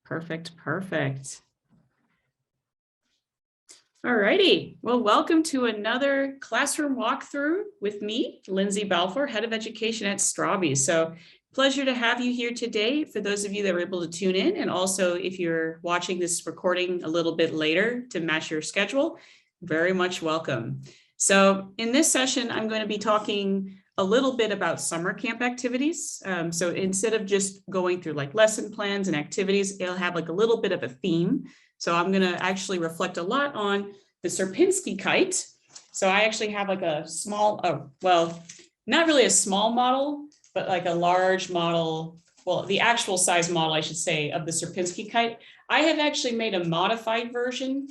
Perfect, perfect. All righty. Well, welcome to another classroom walkthrough with me, Lindsay Balfour, Head of Education at Strawbees. So pleasure to have you here today for those of you that were able to tune in. And also if you're watching this recording a little bit later to match your schedule, very much welcome. So in this session, I'm going to be talking a little bit about summer camp activities. So instead of just going through like lesson plans and activities, it'll have like a little bit of a theme. So I'm going to actually reflect a lot on the Sierpinski kite. So I actually have like a small, well, not really a small model, but like a large model, well, the actual size model, I should say, of the Sierpinski kite. I have actually made a modified version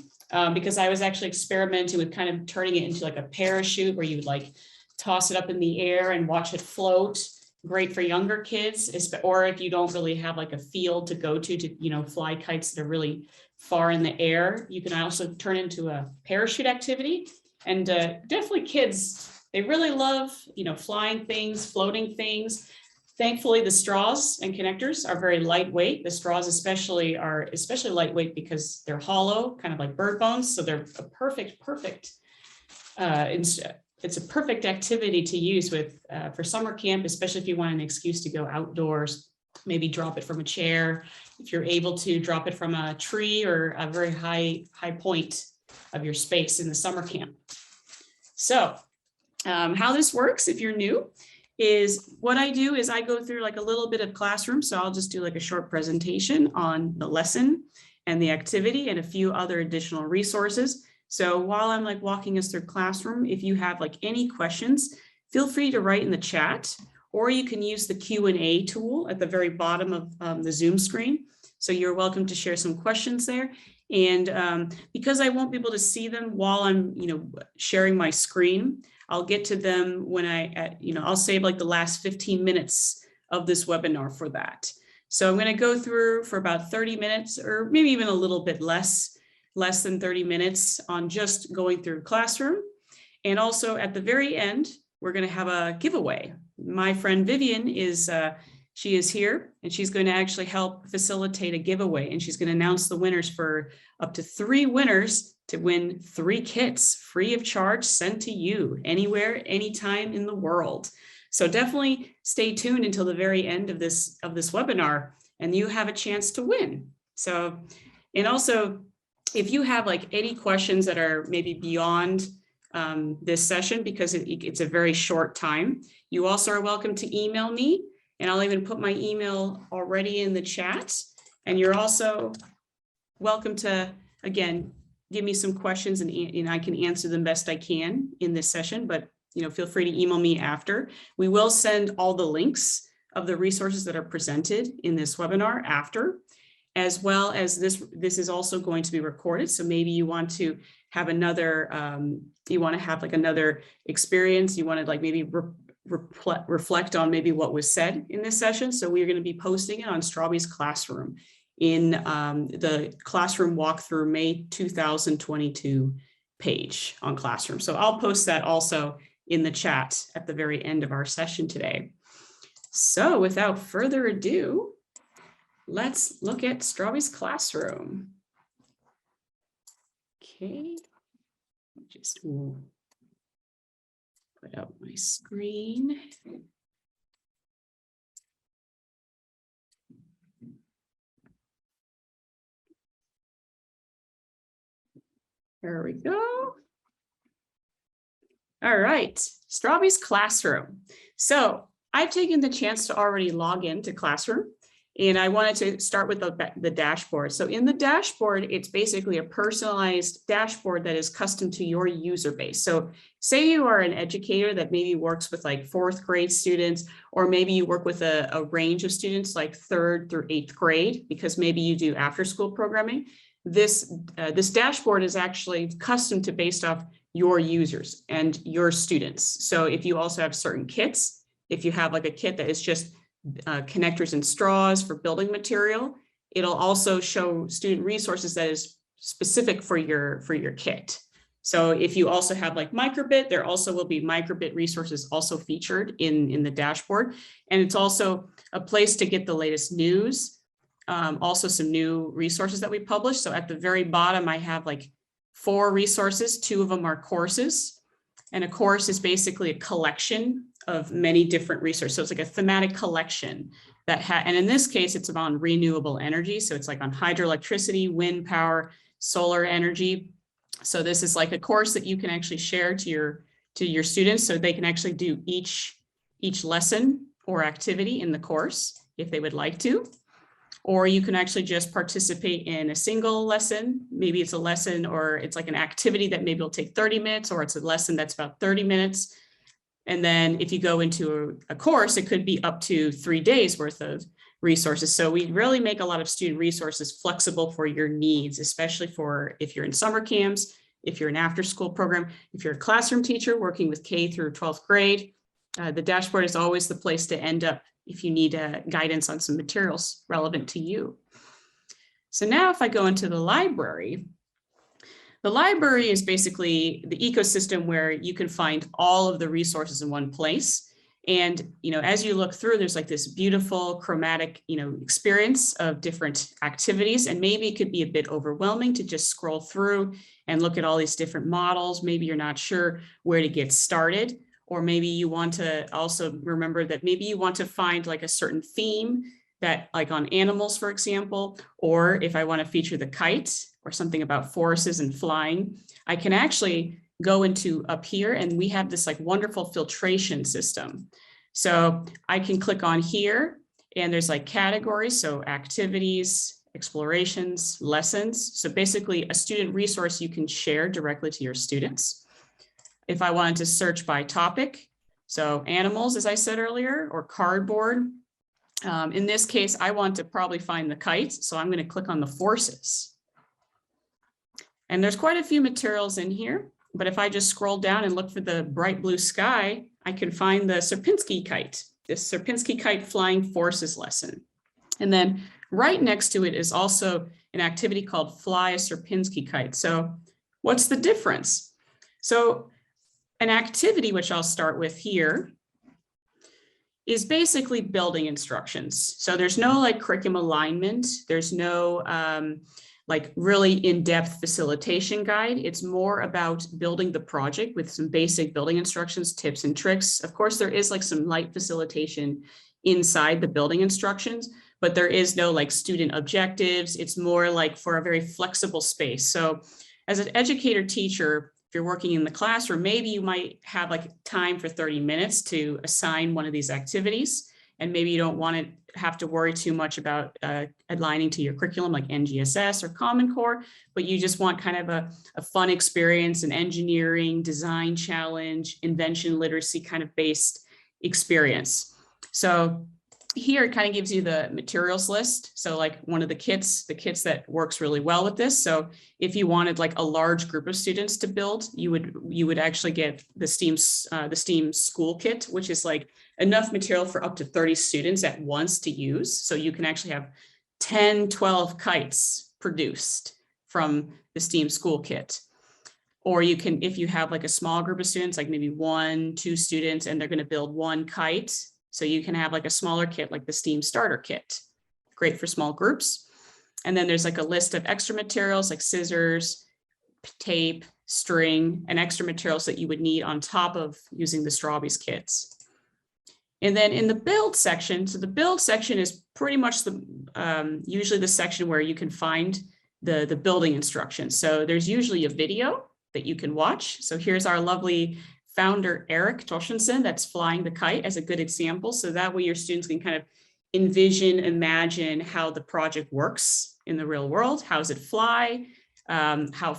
because I was actually experimenting with kind of turning it into like a parachute where you would like toss it up in the air and watch it float. Great for younger kids, or if you don't really have like a field to go to fly kites that are really far in the air. You can also turn into a parachute activity. And definitely kids, they really love, flying things, floating things. Thankfully, the straws and connectors are very lightweight. The straws especially are lightweight because they're hollow, kind of like bird bones. So they're a perfect, it's a perfect activity to use with for summer camp, especially if you want an excuse to go outdoors, maybe drop it from a chair. If you're able to drop it from a tree or a very high point of your space in the summer camp. So how this works, if you're new, is what I do is I go through like a little bit of classroom. So I'll just do like a short presentation on the lesson and the activity and a few other additional resources. So while I'm like walking us through classroom, if you have like any questions, feel free to write in the chat, or you can use the Q&A tool at the very bottom of the Zoom screen. So you're welcome to share some questions there. And because I won't be able to see them while I'm, sharing my screen, I'll get to them when I'll save like the last 15 minutes of this webinar for that. So I'm going to go through for about 30 minutes or maybe even a little bit less than 30 minutes on just going through classroom. And also at the very end, we're going to have a giveaway. My friend Vivian she is here and she's going to actually help facilitate a giveaway, and she's going to announce the winners for up to 3 winners to win 3 kits free of charge sent to you anywhere, anytime in the world. So definitely stay tuned until the very end of this webinar and you have a chance to win. So, and also, if you have like any questions that are maybe beyond this session, because it's a very short time, you also are welcome to email me, and I'll even put my email already in the chat. And you're also welcome to, again, give me some questions and I can answer them best I can in this session, but feel free to email me after. We will send all the links of the resources that are presented in this webinar after, as well as this is also going to be recorded. So maybe you want to have another, another experience. You want to like maybe reflect on maybe what was said in this session. So we're going to be posting it on Strawbees Classroom in the Classroom Walkthrough May 2022 page on Classroom. So I'll post that also in the chat at the very end of our session today. So without further ado, let's look at Strawbees Classroom. Okay, just put out my screen. There we go. All right, Strawbees Classroom. So I've taken the chance to already log into Classroom, and I wanted to start with the dashboard. So in the dashboard, it's basically a personalized dashboard that is custom to your user base. So say you are an educator that maybe works with like 4th grade students, or maybe you work with a range of students like 3rd through 8th grade, because maybe you do after school programming. This dashboard is actually custom to based off your users and your students. So if you also have certain kits, if you have like a kit that is just connectors and straws for building material, it'll also show student resources that is specific for your kit. So if you also have like microbit, there also will be microbit resources also featured in the dashboard. And it's also a place to get the latest news, also some new resources that we published. So at the very bottom, I have like 4 resources. 2 of them are courses. And a course is basically a collection of many different resources. So it's like a thematic collection that and in this case, it's on renewable energy. So it's like on hydroelectricity, wind power, solar energy. So this is like a course that you can actually share to your students so they can actually do each lesson or activity in the course if they would like to. Or you can actually just participate in a single lesson. Maybe it's a lesson or it's like an activity that maybe will take 30 minutes, or it's a lesson that's about 30 minutes. And then if you go into a course, it could be up to 3 days worth of resources. So we really make a lot of student resources flexible for your needs, especially for if you're in summer camps, if you're an after-school program, if you're a classroom teacher working with K through 12th grade. The dashboard is always the place to end up if you need guidance on some materials relevant to you. So now if I go into the library is basically the ecosystem where you can find all of the resources in one place. And, as you look through, there's like this beautiful chromatic, experience of different activities. And maybe it could be a bit overwhelming to just scroll through and look at all these different models. Maybe you're not sure where to get started. Or maybe you want to also remember that maybe you want to find like a certain theme that like on animals, for example, or if I want to feature the kite or something about forests and flying, I can actually go into up here and we have this like wonderful filtration system. So I can click on here and there's like categories. So activities, explorations, lessons. So basically a student resource you can share directly to your students. If I wanted to search by topic, so animals, as I said earlier, or cardboard. In this case, I want to probably find the kite. So I'm going to click on the forces. And there's quite a few materials in here. But if I just scroll down and look for the bright blue sky, I can find the Sierpinski kite, this Sierpinski kite flying forces lesson. And then right next to it is also an activity called Fly a Sierpinski Kite. So what's the difference? So an activity, which I'll start with here, is basically building instructions. So there's no like curriculum alignment. There's no like really in-depth facilitation guide. It's more about building the project with some basic building instructions, tips and tricks. Of course, there is like some light facilitation inside the building instructions, but there is no like student objectives. It's more like for a very flexible space. So as an educator teacher, if you're working in the classroom, maybe you might have like time for 30 minutes to assign one of these activities. And maybe you don't want to have to worry too much about aligning to your curriculum like NGSS or Common Core, but you just want kind of a fun experience, an engineering, design challenge, invention literacy kind of based experience. So here it kind of gives you the materials list. So like one of the kits that works really well with this. So if you wanted like a large group of students to build, you would actually get the STEAM school kit, which is like enough material for up to 30 students at once to use. So you can actually have 10, 12 kites produced from the STEAM school kit. Or you can, if you have like a small group of students, like maybe 1, 2 students, and they're going to build one kite. So you can have like a smaller kit, like the STEAM starter kit, great for small groups. And then there's like a list of extra materials like scissors, tape, string, and extra materials that you would need on top of using the Strawbees kits. And then in the build section, so the build section is pretty much usually the section where you can find the building instructions. So there's usually a video that you can watch. So here's our lovely founder, Eric Toshensen, that's flying the kite as a good example. So that way your students can kind of envision, imagine how the project works in the real world. How does it fly? How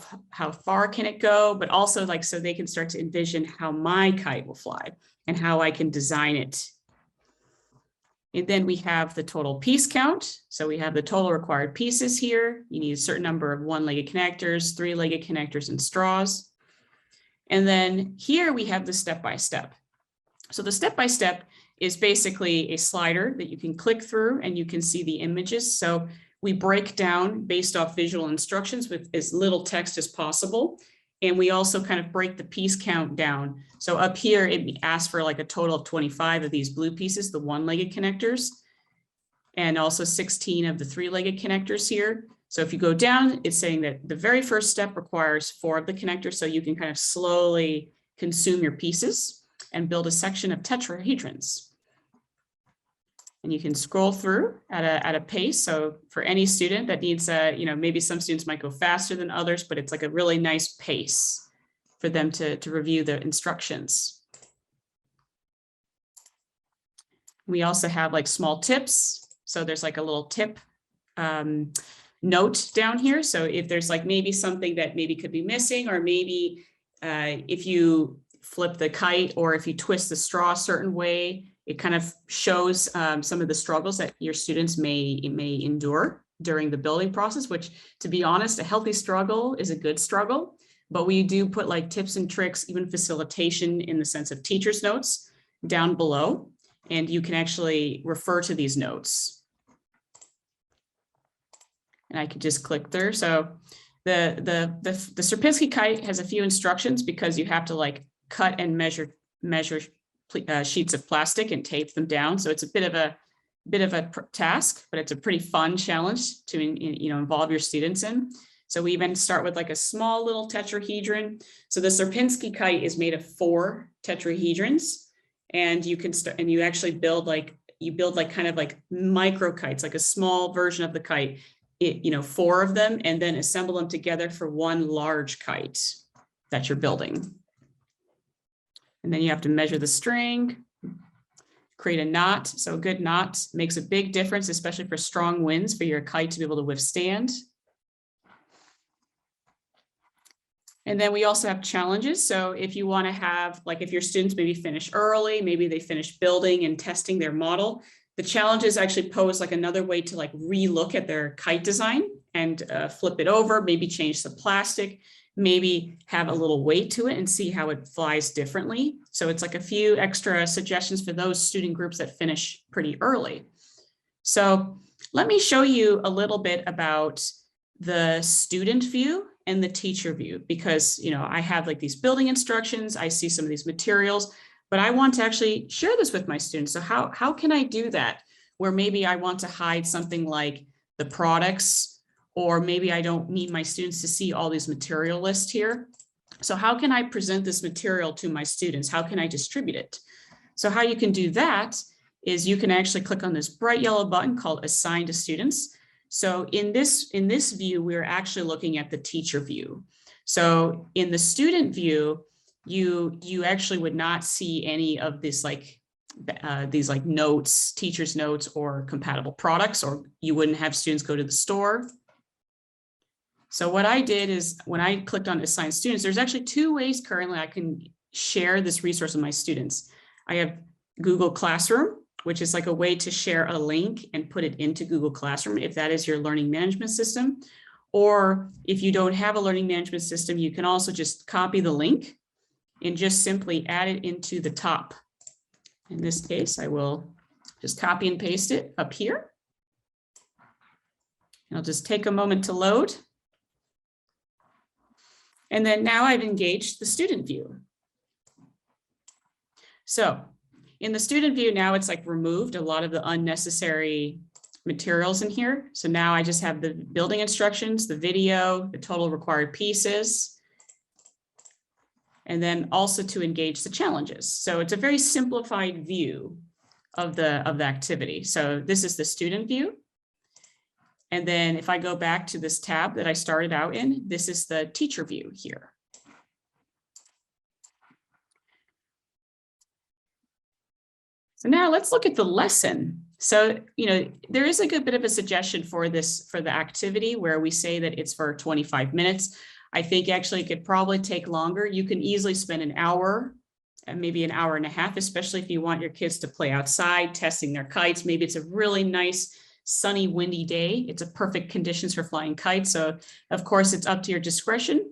far can it go? But also like, so they can start to envision how my kite will fly and how I can design it. And then we have the total piece count. So we have the total required pieces here. You need a certain number of 1-legged connectors, 3-legged connectors, and straws. And then here we have the step-by-step. So the step-by-step is basically a slider that you can click through and you can see the images. So we break down based off visual instructions with as little text as possible. And we also kind of break the piece count down. So up here, it asks for like a total of 25 of these blue pieces, the 1-legged connectors. and also 16 of the 3-legged connectors here. So if you go down, it's saying that the very first step requires 4 of the connectors, so you can kind of slowly consume your pieces and build a section of tetrahedrons. And you can scroll through at a pace. So for any student that needs maybe some students might go faster than others, but it's like a really nice pace for them to review the instructions. We also have like small tips. So there's like a little tip note down here. So if there's like maybe something that maybe could be missing, or maybe if you flip the kite or if you twist the straw a certain way, it kind of shows some of the struggles that your students may endure during the building process, which, to be honest, a healthy struggle is a good struggle. But we do put like tips and tricks, even facilitation in the sense of teacher's notes down below, and you can actually refer to these notes. And I could just click there. So the Sierpinski kite has a few instructions because you have to like cut and measure sheets of plastic and tape them down. So it's a bit of a task, but it's a pretty fun challenge to involve your students in. So we even start with like a small little tetrahedron. So the Sierpinski kite is made of 4 tetrahedrons, and you can start, and you actually build kind of like micro kites, like a small version of the kite, 4 of them, and then assemble them together for one large kite that you're building. And then you have to measure the string, create a knot. So a good knot makes a big difference, especially for strong winds, for your kite to be able to withstand. And then we also have challenges. So if you want to have, like if your students maybe finish early, maybe they finish building and testing their model, the challenges actually pose like another way to like re-look at their kite design and flip it over, maybe change the plastic, maybe have a little weight to it and see how it flies differently. So it's like a few extra suggestions for those student groups that finish pretty early. So let me show you a little bit about the student view and the teacher view, because I have like these building instructions, I see some of these materials, but I want to actually share this with my students. So how can I do that? Where maybe I want to hide something like the products, or maybe I don't need my students to see all these material lists here. So how can I present this material to my students? How can I distribute it? So how you can do that is you can actually click on this bright yellow button called Assign to Students. So in this view, we're actually looking at the teacher view. So in the student view, you actually would not see any of this these notes, teacher's notes, or compatible products, or you wouldn't have students go to the store. So what I did is when I clicked on Assign Students, there's actually 2 ways currently I can share this resource with my students. I have Google Classroom, which is like a way to share a link and put it into Google Classroom if that is your learning management system. Or if you don't have a learning management system, you can also just copy the link and just simply add it into the top. In this case, I will just copy and paste it up here. And I'll just take a moment to load. And then now I've engaged the student view. So in the student view, now it's like removed a lot of the unnecessary materials in here. So now I just have the building instructions, the video, the total required pieces, and then also to engage the challenges. So it's a very simplified view of the activity. So this is the student view. And then if I go back to this tab that I started out in, this is the teacher view here. So now let's look at the lesson. So, there is a good bit of a suggestion for the activity where we say that it's for 25 minutes. I think actually it could probably take longer. You can easily spend an hour, maybe an hour and a half, especially if you want your kids to play outside, testing their kites. Maybe it's a really nice, sunny, windy day. It's a perfect conditions for flying kites. So of course, it's up to your discretion.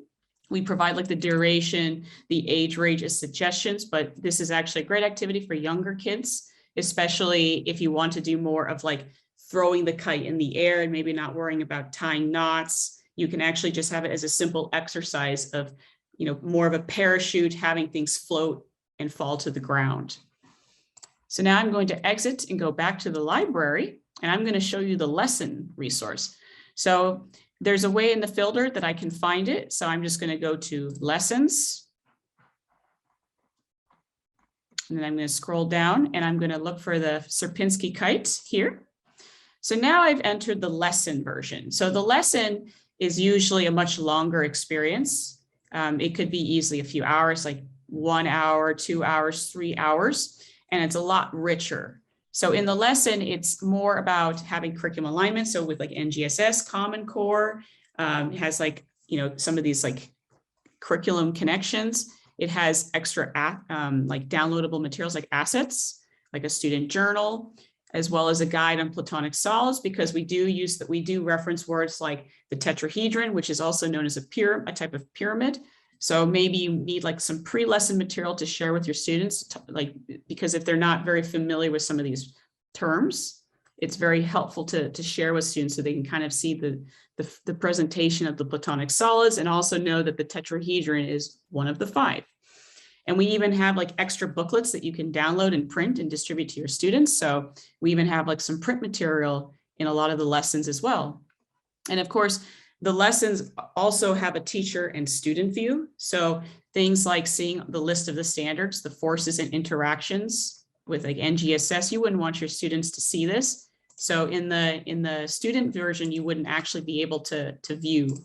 We provide like the duration, the age range as suggestions, but this is actually a great activity for younger kids, especially if you want to do more of like throwing the kite in the air and maybe not worrying about tying knots. You can actually just have it as a simple exercise of, more of a parachute, having things float and fall to the ground. So now I'm going to exit and go back to the library. And I'm going to show you the lesson resource. So there's a way in the filter that I can find it. So I'm just going to go to lessons. And then I'm going to scroll down and I'm going to look for the Sierpinski kite here. So now I've entered the lesson version. So the lesson is usually a much longer experience. It could be easily a few hours, like 1 hour, 2 hours, 3 hours, and it's a lot richer. So in the lesson, it's more about having curriculum alignment. So with like NGSS, Common Core, it has like, some of these like curriculum connections. It has extra like downloadable materials like assets, like a student journal, as well as a guide on Platonic solids, because we do reference words like the tetrahedron, which is also known as a type of pyramid. So maybe you need like some pre-lesson material to share with your students, because if they're not very familiar with some of these terms, it's very helpful to share with students so they can kind of see the presentation of the Platonic solids and also know that the tetrahedron is one of the 5. And we even have like extra booklets that you can download and print and distribute to your students. So we even have like some print material in a lot of the lessons as well. And of course, the lessons also have a teacher and student view. So things like seeing the list of the standards, the forces and interactions with like NGSS, you wouldn't want your students to see this. So in the student version, you wouldn't actually be able to view.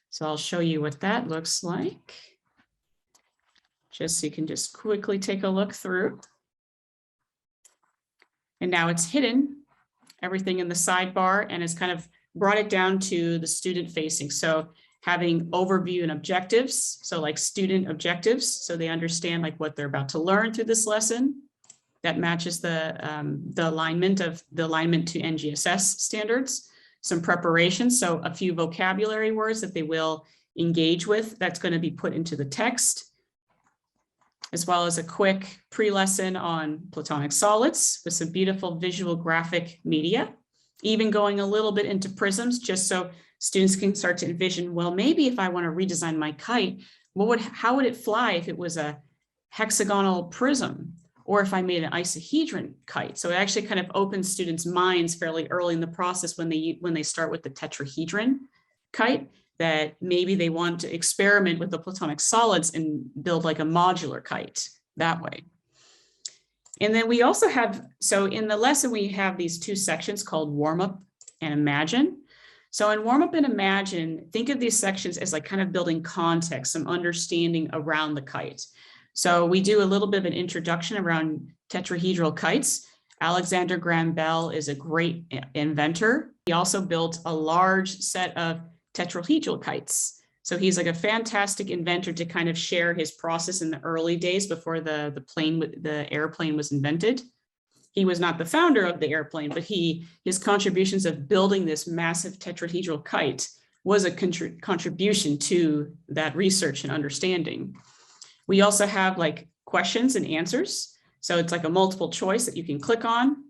So I'll show you what that looks like. Just so you can just quickly take a look through. And now it's hidden everything in the sidebar and it's kind of brought it down to the student facing. So having overview and objectives. So like student objectives. So they understand like what they're about to learn through this lesson. That matches the alignment to NGSS standards. Some preparation. So a few vocabulary words that they will engage with. That's going to be put into the text, as well as a quick pre-lesson on Platonic solids with some beautiful visual graphic media, even going a little bit into prisms, just so students can start to envision, well, maybe if I want to redesign my kite, how would it fly if it was a hexagonal prism, or if I made an isohedron kite? So it actually kind of opens students' minds fairly early in the process when they start with the tetrahedron kite, that maybe they want to experiment with the Platonic solids and build like a modular kite that way. And then we also have, so in the lesson, we have these 2 sections called warm up and imagine. So in warm up and imagine, think of these sections as like kind of building context, some understanding around the kite. So we do a little bit of an introduction around tetrahedral kites. Alexander Graham Bell is a great inventor. He also built a large set of tetrahedral kites. So he's like a fantastic inventor to kind of share his process in the early days before the airplane was invented. He was not the founder of the airplane, but his contributions of building this massive tetrahedral kite was a contribution to that research and understanding. We also have like questions and answers. So it's like a multiple choice that you can click on.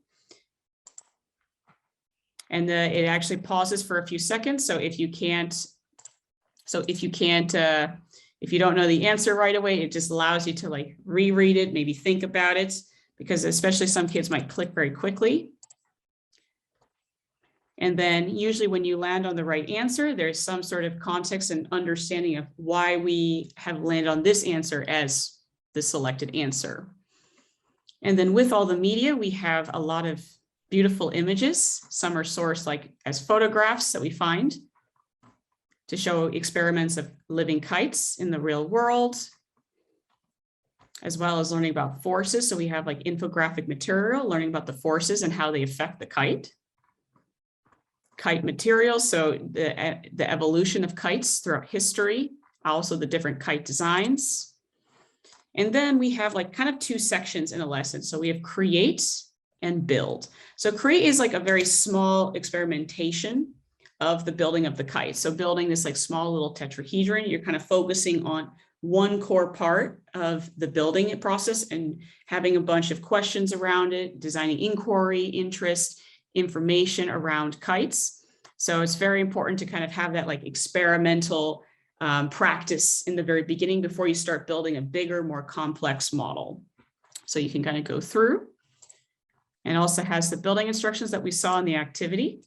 And it actually pauses for a few seconds. So if you don't know the answer right away, it just allows you to like reread it, maybe think about it, because especially some kids might click very quickly. And then usually when you land on the right answer, there's some sort of context and understanding of why we have landed on this answer as the selected answer. And then with all the media, we have a lot of beautiful images. Some are sourced like as photographs that we find to show experiments of living kites in the real world, as well as learning about forces. So we have like infographic material, learning about the forces and how they affect the kite. Kite materials, so the evolution of kites throughout history, also the different kite designs. And then we have like kind of 2 sections in a lesson. So we have create and build. So create is like a very small experimentation of the building of the kite. So building this like small little tetrahedron, you're kind of focusing on one core part of the building process and having a bunch of questions around it, designing inquiry, interest, information around kites. So it's very important to kind of have that like experimental practice in the very beginning before you start building a bigger, more complex model. So you can kind of go through. and also has the building instructions that we saw in the activity.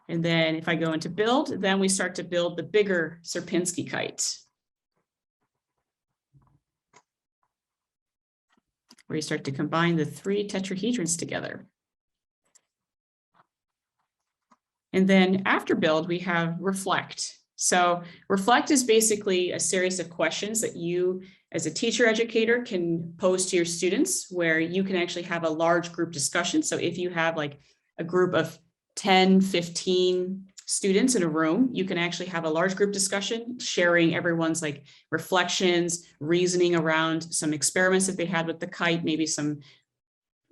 And then if I go into build, then we start to build the bigger Sierpinski kite, where you start to combine the 3 tetrahedrons together. And then after build, we have reflect. So reflect is basically a series of questions that you as a teacher educator can pose to your students, where you can actually have a large group discussion. So if you have like a group of 10, 15 students in a room, you can actually have a large group discussion, sharing everyone's like reflections, reasoning around some experiments that they had with the kite, maybe some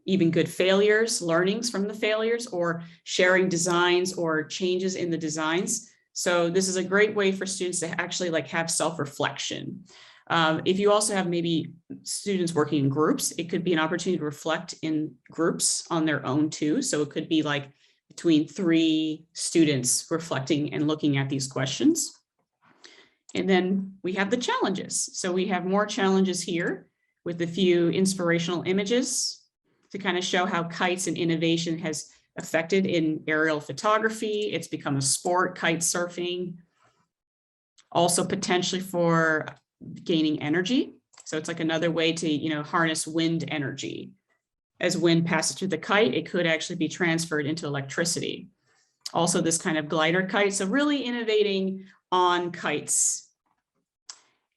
even good failures, learnings from the failures, or sharing designs or changes in the designs. So this is a great way for students to actually like have self-reflection. If you also have maybe students working in groups, it could be an opportunity to reflect in groups on their own too. So it could be like between 3 students reflecting and looking at these questions. And then we have the challenges. So we have more challenges here with a few inspirational images to kind of show how kites and innovation has affected in aerial photography. It's become a sport, kite surfing. Also potentially for gaining energy. So it's like another way to, you know, harness wind energy. As wind passes through the kite, it could actually be transferred into electricity. Also this kind of glider kite. So really innovating on kites.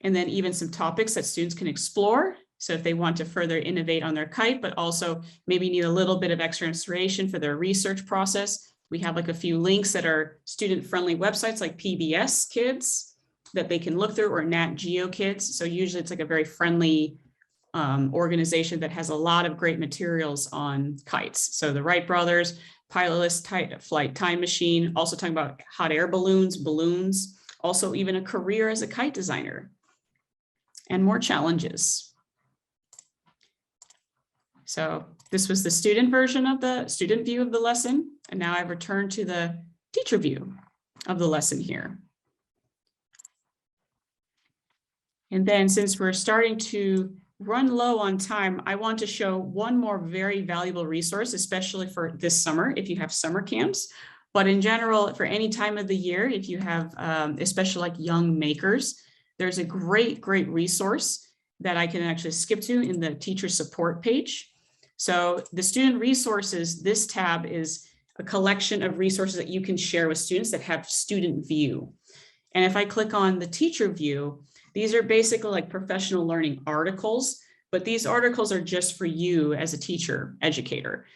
And then even some topics that students can explore. So if they want to further innovate on their kite, but also maybe need a little bit of extra inspiration for their research process, we have like a few links that are student-friendly websites like PBS Kids that they can look through, or Nat Geo Kids. So usually it's like a very friendly organization that has a lot of great materials on kites. So the Wright brothers, pilotless flight time machine, also talking about hot air balloons, also even a career as a kite designer, and more challenges. So this was the student version of the student view of the lesson. And now I've returned to the teacher view of the lesson here. And then since we're starting to run low on time, I want to show one more very valuable resource, especially for this summer, if you have summer camps. But in general, for any time of the year, if you have, especially like young makers, there's a great resource that I can actually skip to in the teacher support page. So the student resources, this tab is a collection of resources that you can share with students that have student view. And if I click on the teacher view, these are basically like professional learning articles, but these articles are just for you as a teacher educator.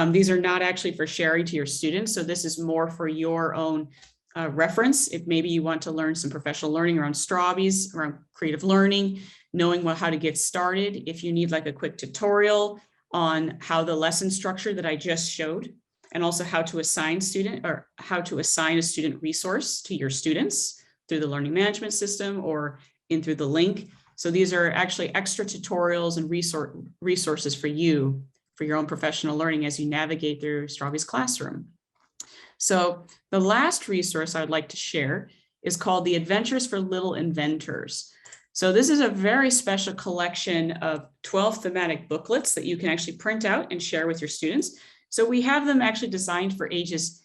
These are not actually for sharing to your students. So this is more for your own reference. If maybe you want to learn some professional learning around Strawbees, around creative learning, knowing how to get started. If you need like a quick tutorial on how the lesson structure that I just showed, and also how to assign a student resource to your students through the learning management system or in through the link. So these are actually extra tutorials and resources for you for your own professional learning as you navigate through Strawbees classroom. So the last resource I would like to share is called the Adventures for Little Inventors. So this is a very special collection of 12 thematic booklets that you can actually print out and share with your students. So we have them actually designed for ages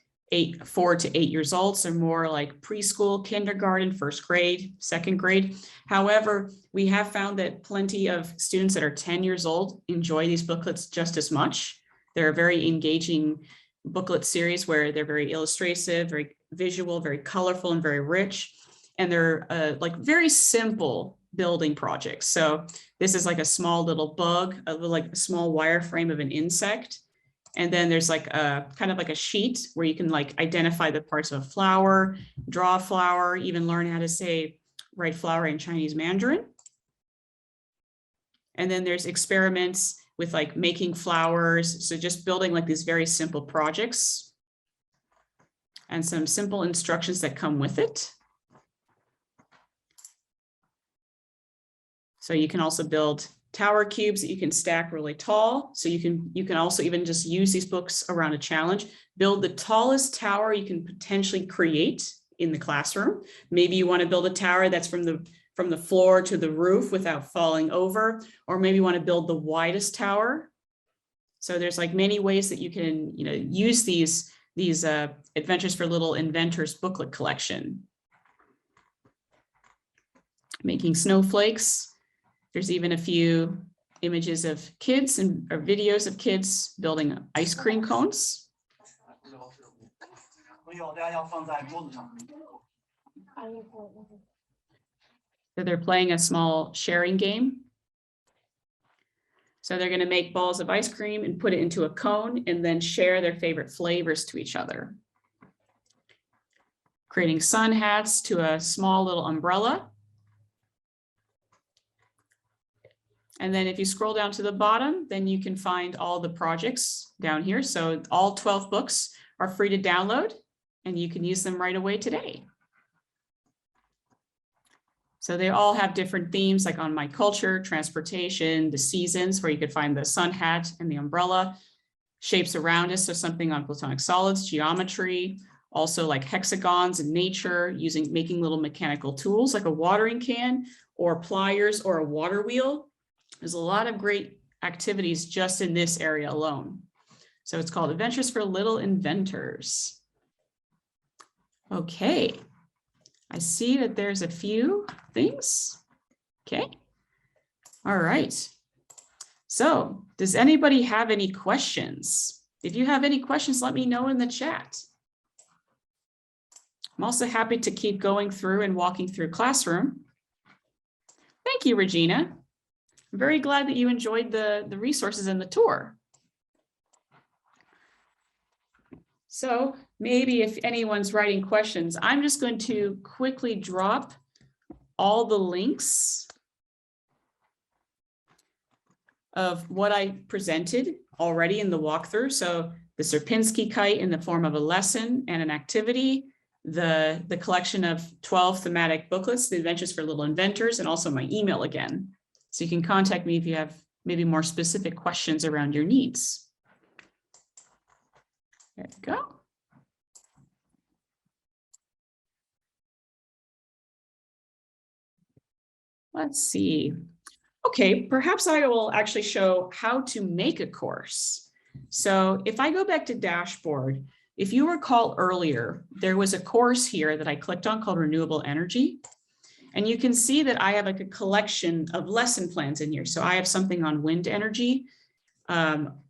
4 to 8 years old, so more like preschool, kindergarten, first grade, second grade. However, we have found that plenty of students that are 10 years old enjoy these booklets just as much. They're a very engaging booklet series where they're very illustrative, very visual, very colorful, and very rich. And they're like very simple building projects. So this is like a small little bug, like a small wireframe of an insect. And then there's like a kind of like a sheet where you can like identify the parts of a flower, draw a flower, even learn how to say write flower in Chinese Mandarin. And then there's experiments with like making flowers. So just building like these very simple projects and some simple instructions that come with it. So you can also build tower cubes that you can stack really tall. So you can also even just use these books around a challenge. Build the tallest tower you can potentially create in the classroom. Maybe you want to build a tower that's from the floor to the roof without falling over, or maybe you want to build the widest tower So there's like many ways that you can, use these Adventures for Little Inventors booklet collection. Making snowflakes. There's even a few images of kids or videos of kids building ice cream cones. So they're playing a small sharing game. So they're going to make balls of ice cream and put it into a cone and then share their favorite flavors to each other. Creating sun hats to a small little umbrella. And then if you scroll down to the bottom, then you can find all the projects down here. So all 12 books are free to download and you can use them right away today. So they all have different themes, like on my culture, transportation, the seasons, where you could find the sun hat and the umbrella, shapes around us, so something on platonic solids, geometry, also like hexagons and nature, making little mechanical tools like a watering can or pliers or a water wheel. There's a lot of great activities just in this area alone. So it's called Adventures for Little Inventors. Okay. I see that there's a few things. Okay. All right. So does anybody have any questions? If you have any questions, let me know in the chat. I'm also happy to keep going through and walking through Classroom. Thank you, Regina. I'm very glad that you enjoyed the resources and the tour. So maybe if anyone's writing questions, I'm just going to quickly drop all the links of what I presented already in the walkthrough. So the Sierpinski kite in the form of a lesson and an activity, the collection of 12 thematic booklets, the Adventures for Little Inventors, and also my email again. So you can contact me if you have maybe more specific questions around your needs. There we go. Let's see. Okay, perhaps I will actually show how to make a course. So if I go back to dashboard, if you recall earlier, there was a course here that I clicked on called Renewable Energy. And you can see that I have like a collection of lesson plans in here. So I have something on wind energy,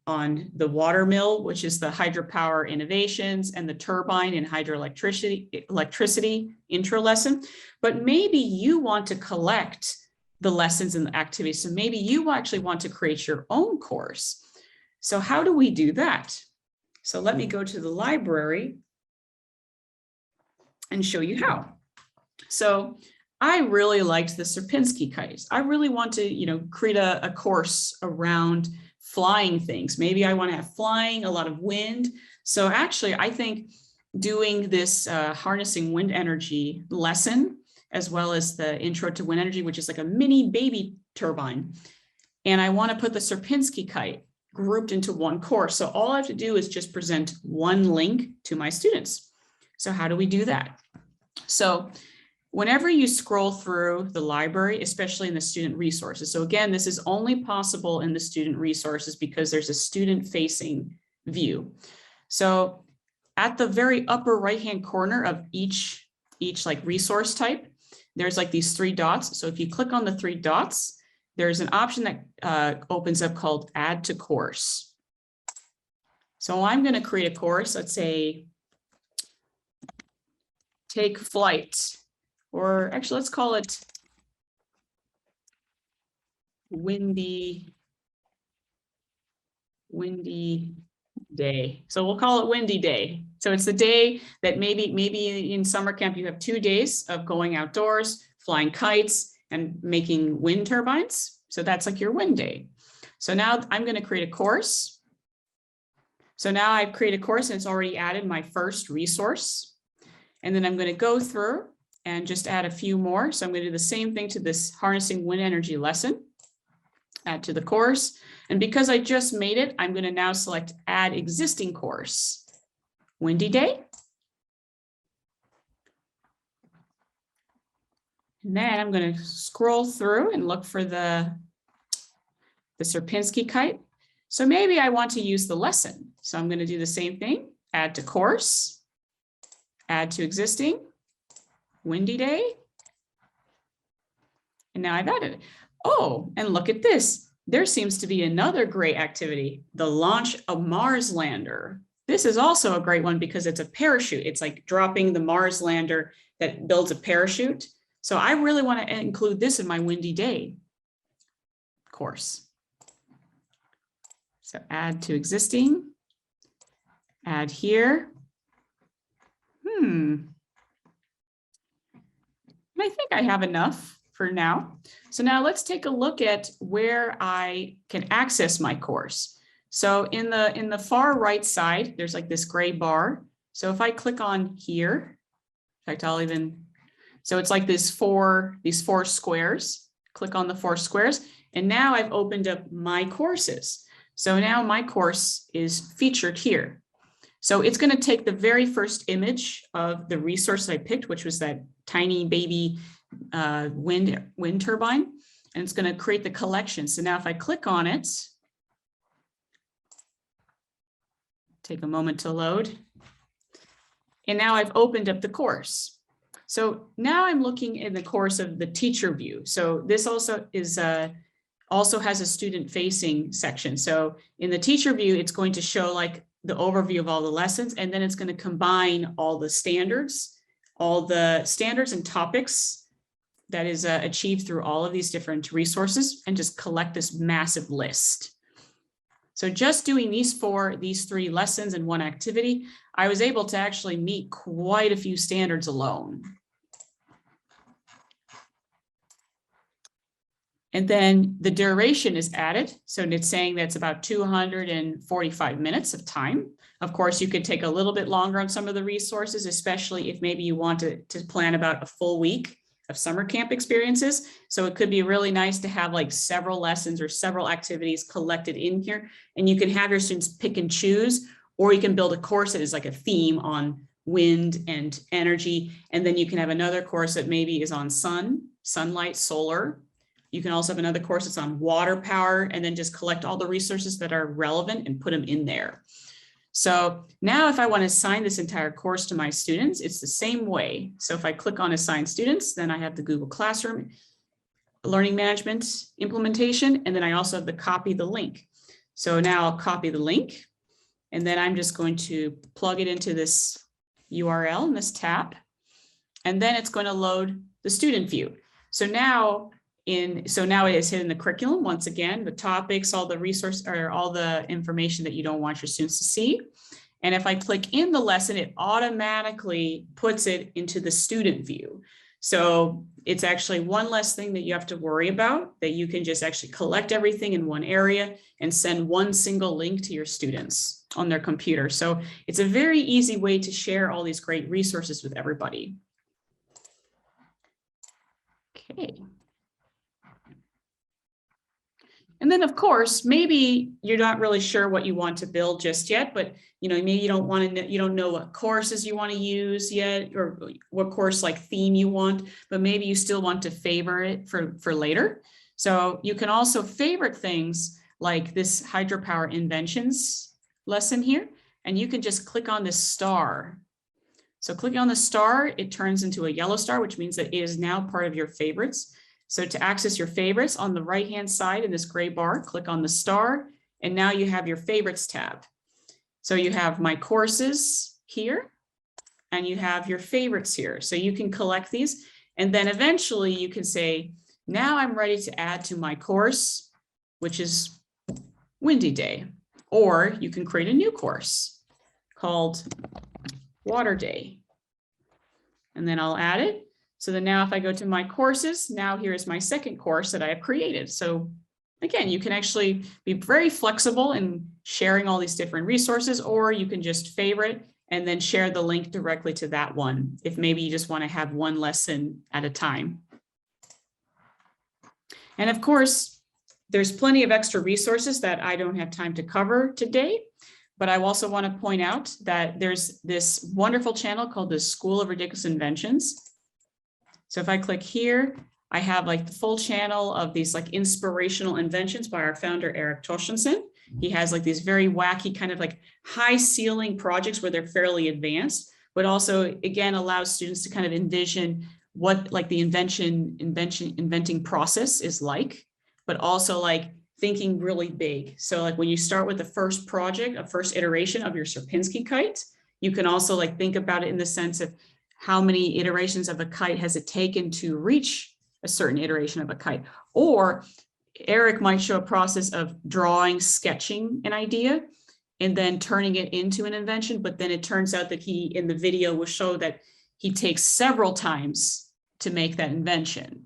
on the water mill, which is the hydropower innovations, and the turbine and hydroelectricity intro lesson. But maybe you want to collect the lessons and the activities. So maybe you actually want to create your own course. So how do we do that? So let me go to the library and show you how. So I really liked the Sierpinski kite. I really want to, create a course around flying things. Maybe I want to have flying, a lot of wind. So actually, I think doing this harnessing wind energy lesson, as well as the intro to wind energy, which is like a mini baby turbine. And I want to put the Sierpinski kite grouped into one course. So all I have to do is just present one link to my students. So how do we do that? So whenever you scroll through the library, especially in the student resources. So again, this is only possible in the student resources because there's a student-facing view. So at the very upper right-hand corner of each like resource type, there's like these 3 dots. So if you click on the 3 dots, there's an option that opens up called Add to Course. So I'm going to create a course. Let's say Take Flight. Or actually, let's call it windy day. So we'll call it windy day. So it's the day that maybe in summer camp, you have 2 days of going outdoors, flying kites and making wind turbines. So that's like your wind day. So now I'm going to create a course. So now I've created a course and it's already added my first resource. And then I'm going to go through and just add a few more. So I'm going to do the same thing to this harnessing wind energy lesson, add to the course. And because I just made it, I'm going to now select add existing course, windy day. And then I'm going to scroll through and look for the Sierpinski kite. So maybe I want to use the lesson. So I'm going to do the same thing, add to course, add to existing, windy day. And now I've added it. Oh, and look at this. There seems to be another great activity, the launch a Mars lander. This is also a great one because it's a parachute. It's like dropping the Mars lander that builds a parachute. So I really want to include this in my windy day course. So add to existing, add here. And I think I have enough for now. So now let's take a look at where I can access my course. So in the far right side, there's like this gray bar. So if I click on here, in fact, so it's like these four squares, click on the 4 squares. And now I've opened up my courses. So now my course is featured here. So it's going to take the very first image of the resource I picked, which was that tiny baby wind turbine, and it's going to create the collection. So now if I click on it, take a moment to load, and now I've opened up the course. So now I'm looking in the course of the teacher view. So this also is also has a student facing section. So in the teacher view, it's going to show like the overview of all the lessons, and then it's going to combine all the standards and topics that is achieved through all of these different resources, and just collect this massive list. So just doing these 3 lessons and 1 activity, I was able to actually meet quite a few standards alone. And then the duration is added. So it's saying that's about 245 minutes of time. Of course, you could take a little bit longer on some of the resources, especially if maybe you want to plan about a full week of summer camp experiences. So it could be really nice to have like several lessons or several activities collected in here. And you can have your students pick and choose, or you can build a course that is like a theme on wind and energy. And then you can have another course that maybe is on sunlight, solar. You can also have another course that's on water power, and then just collect all the resources that are relevant and put them in there. So now if I want to assign this entire course to my students, it's the same way. So if I click on assign students, then I have the Google Classroom learning management implementation, and then I also have the copy the link. So now I'll copy the link, and then I'm just going to plug it into this URL in this tab, and then it's going to load the student view. So now it is hidden the curriculum once again, the topics, all the resource or all the information that you don't want your students to see. And if I click in the lesson, it automatically puts it into the student view. So it's actually one less thing that you have to worry about, that you can just actually collect everything in one area and send one single link to your students on their computer. So it's a very easy way to share all these great resources with everybody. Okay. And then, of course, maybe you're not really sure what you want to build just yet, but maybe you don't want to, you don't know what courses you want to use yet, or what course like theme you want, but maybe you still want to favorite it for later. So you can also favorite things like this hydropower inventions lesson here, and you can just click on this star. So clicking on the star, it turns into a yellow star, which means that it is now part of your favorites. So to access your favorites, on the right-hand side in this gray bar, click on the star, and now you have your favorites tab. So you have my courses here, and you have your favorites here. So you can collect these, and then eventually you can say, now I'm ready to add to my course, which is Windy Day. Or you can create a new course called Water Day. And then I'll add it. So then now if I go to my courses, now here's my second course that I have created. So again, you can actually be very flexible in sharing all these different resources, or you can just favorite and then share the link directly to that one, if maybe you just want to have one lesson at a time. And of course, there's plenty of extra resources that I don't have time to cover today, but I also want to point out that there's this wonderful channel called the School of Ridiculous Inventions. So if I click here, I have like the full channel of these like inspirational inventions by our founder, Eric Torstensen. He has like these very wacky kind of like high ceiling projects where they're fairly advanced, but also again allows students to kind of envision what like the inventing process is like, but also like thinking really big. So like when you start with the first project, a first iteration of your Sierpinski kite, you can also like think about it in the sense of how many iterations of a kite has it taken to reach a certain iteration of a kite. Or Eric might show a process of drawing, sketching an idea, and then turning it into an invention. But then it turns out that he, in the video, will show that he takes several times to make that invention.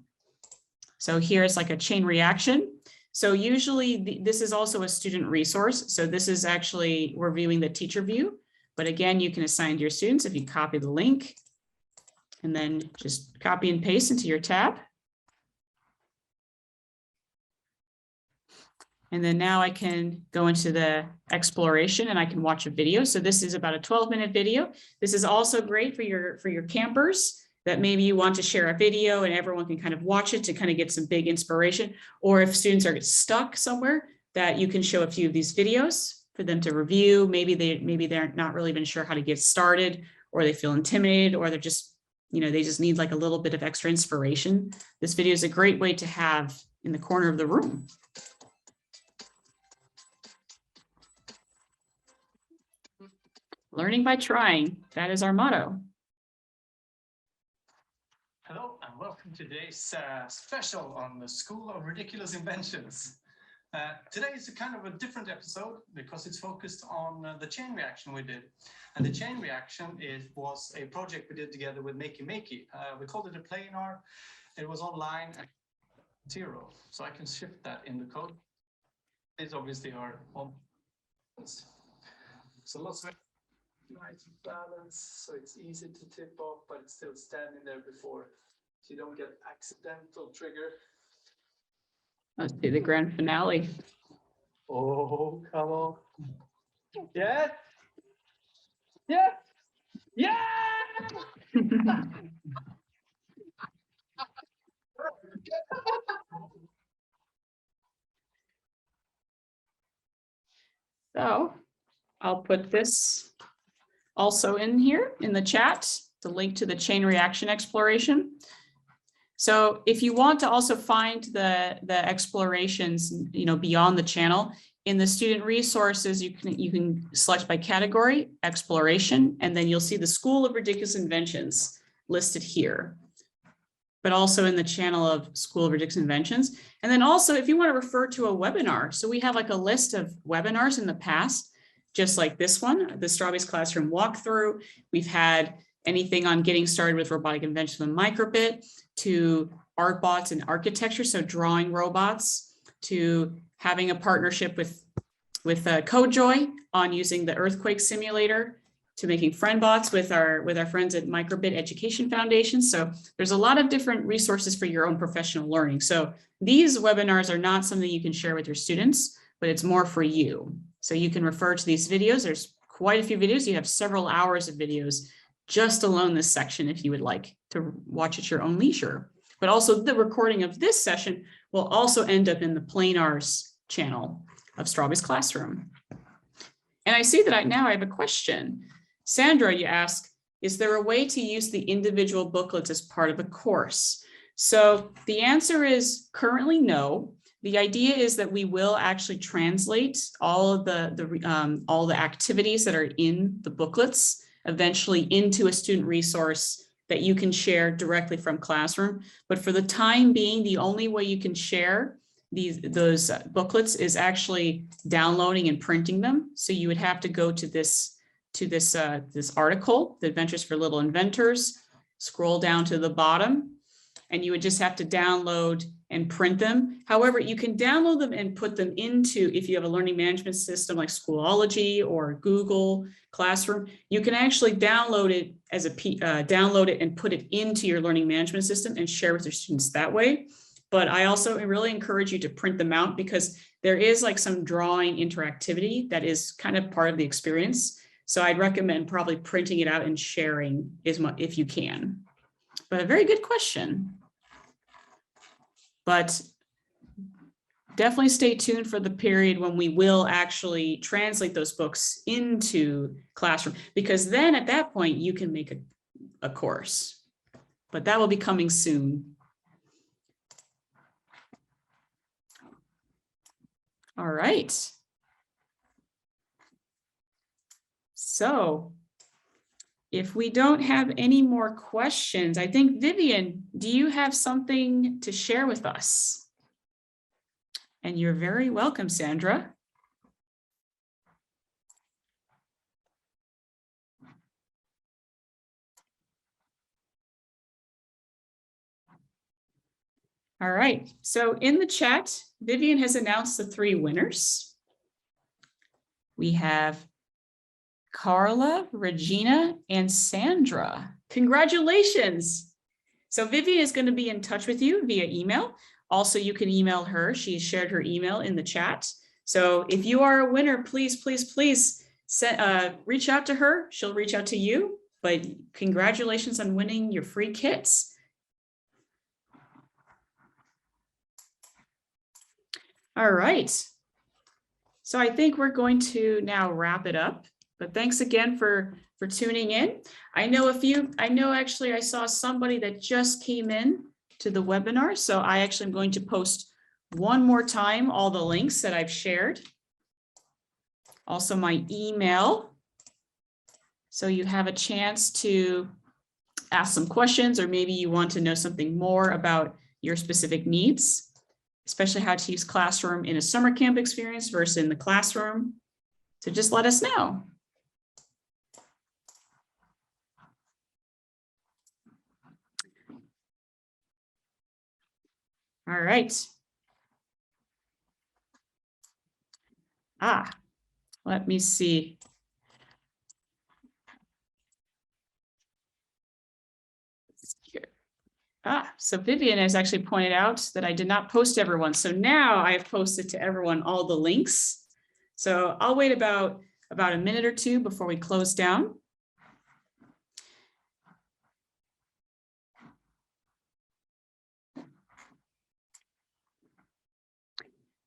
So here's like a chain reaction. So usually this is also a student resource. So this is actually reviewing the teacher view. But again, you can assign to your students if you copy the link and then just copy and paste into your tab. And then now I can go into the exploration and I can watch a video. So this is about a 12-minute video. This is also great for your campers that maybe you want to share a video and everyone can kind of watch it to kind of get some big inspiration. Or if students are stuck somewhere, that you can show a few of these videos for them to review. Maybe they're not really even sure how to get started, or they feel intimidated, or they're just, they just need like a little bit of extra inspiration. This video is a great way to have in the corner of the room. Learning by trying, that is our motto. Hello and welcome to today's special on the School of Ridiculous Inventions. Today is a kind of a different episode because it's focused on the chain reaction we did. And the chain reaction was a project we did together with Makey Makey. We called it a planar. It was online at 0. So I can shift that in the code. These obviously are on. So lots of nice balance, so it's easy to tip off, but it's still standing there before, so you don't get accidental trigger. Let's do the grand finale. Oh, come on. Yeah. Yeah. Yeah. So I'll put this also in here in the chat, the link to the chain reaction exploration. So if you want to also find the explorations, beyond the channel, in the student resources, you can select by category, exploration, and then you'll see the School of Ridiculous Inventions listed here, but also in the channel of School of Ridiculous Inventions. And then also if you want to refer to a webinar, so we have like a list of webinars in the past, just like this one, the Strawbees Classroom Walkthrough. We've had anything on getting started with robotic invention and microbit, to art bots and architecture, so drawing robots, to having a partnership with CodeJoy on using the earthquake simulator, to making friend bots with our friends at Microbit Education Foundation. So there's a lot of different resources for your own professional learning. So these webinars are not something you can share with your students, but it's more for you. So you can refer to these videos. There's quite a few videos. You have several hours of videos just alone this section if you would like to watch at your own leisure. But also the recording of this session will also end up in the Planars channel of Strawbees Classroom. And I see that now I have a question. Sandra, you ask, is there a way to use the individual booklets as part of a course? So the answer is currently no. The idea is that we will actually translate all of the activities that are in the booklets eventually into a student resource that you can share directly from Classroom. But for the time being, the only way you can share those booklets is actually downloading and printing them. So you would have to go to this article, The Adventures for Little Inventors, scroll down to the bottom, and you would just have to download and print them. However, you can download them and put them into, if you have a learning management system like Schoology or Google Classroom, you can actually download it as download it and put it into your learning management system and share with your students that way. But I also really encourage you to print them out, because there is like some drawing interactivity that is kind of part of the experience. So I'd recommend probably printing it out and sharing if you can. But a very good question. But definitely stay tuned for the period when we will actually translate those books into classroom, because then at that point you can make a course, but that will be coming soon. All right. So if we don't have any more questions, I think, Vivian, do you have something to share with us? And you're very welcome, Sandra. All right, so in the chat, Vivian has announced the 3 winners. We have Carla, Regina, and Sandra. Congratulations. So Vivian is going to be in touch with you via email. Also, you can email her. She shared her email in the chat. So if you are a winner, please, please, please reach out to her. She'll reach out to you. But congratulations on winning your free kits. All right. So I think we're going to now wrap it up. But thanks again for tuning in. I know actually I saw somebody that just came in to the webinar. So I actually am going to post one more time all the links that I've shared. Also my email. So you have a chance to ask some questions, or maybe you want to know something more about your specific needs, especially how to use Classroom in a summer camp experience versus in the classroom. So just let us know. All right. Let me see. So Vivian has actually pointed out that I did not post everyone. So now I have posted to everyone all the links. So I'll wait about a minute or 2 before we close down.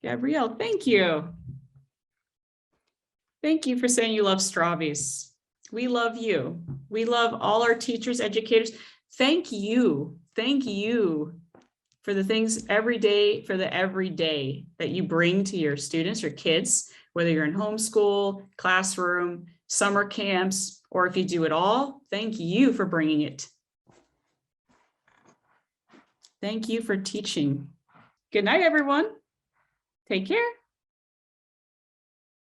Gabrielle, thank you. Thank you for saying you love Strawbees. We love you. We love all our teachers, educators. Thank you. Thank you for the things every day that you bring to your students or kids, whether you're in homeschool, classroom, summer camps, or if you do it all. Thank you for bringing it. Thank you for teaching. Good night, everyone. Take care.